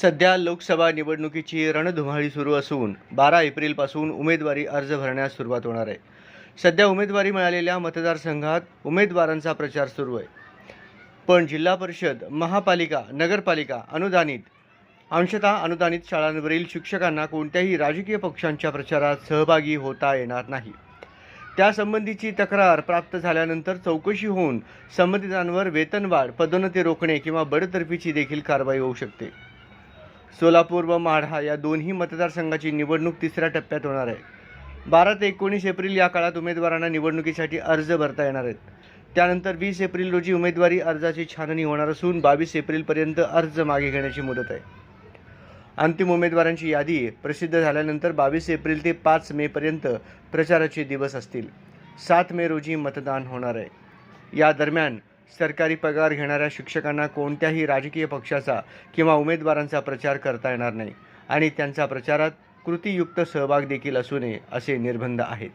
सध्या लोकसभा निवडणुकीची रणधुमाळी सुरू असून 12 एप्रिलपासून उमेदवारी अर्ज भरण्यास सुरुवात होणार आहे. सध्या उमेदवारी मिळालेल्या मतदारसंघात उमेदवारांचा प्रचार सुरू आहे. पण जिल्हा परिषद, महापालिका, नगरपालिका, अंशतः अनुदानित शाळांवरील शिक्षकांना कोणत्याही राजकीय पक्षांच्या प्रचारात सहभागी होता येणार नाही. त्यासंबंधीची तक्रार प्राप्त झाल्यानंतर चौकशी होऊन संबंधितांवर वेतनवाढ, पदोन्नती रोखणे किंवा बडतर्फीची देखील कारवाई होऊ शकते. सोलापूर व माढा या दोन्ही मतदारसंघाची निवडणूक तिसऱ्या टप्प्यात होणार आहे. 12 ते 19 एप्रिल या काळात उमेदवारांना निवडणुकीसाठी अर्ज भरता येणार आहेत. त्यानंतर 20 एप्रिल रोजी उमेदवारी अर्जाची छाननी होणार असून 22 एप्रिलपर्यंत अर्ज मागे घेण्याची मुदत आहे. अंतिम उमेदवारांची यादी प्रसिद्ध झाल्यानंतर 22 एप्रिल ते 5 मेपर्यंत प्रचाराचे दिवस असतील. 7 मे रोजी मतदान होणार आहे. या दरम्यान सरकारी पगार घेणाऱ्या शिक्षकांना कोणत्याही राजकीय पक्षाचा किंवा उमेदवारांचा प्रचार करता येणार नाही आणि त्यांचा प्रचारात कृतीयुक्त सहभाग देखील असू नये असे निर्बंध आहेत.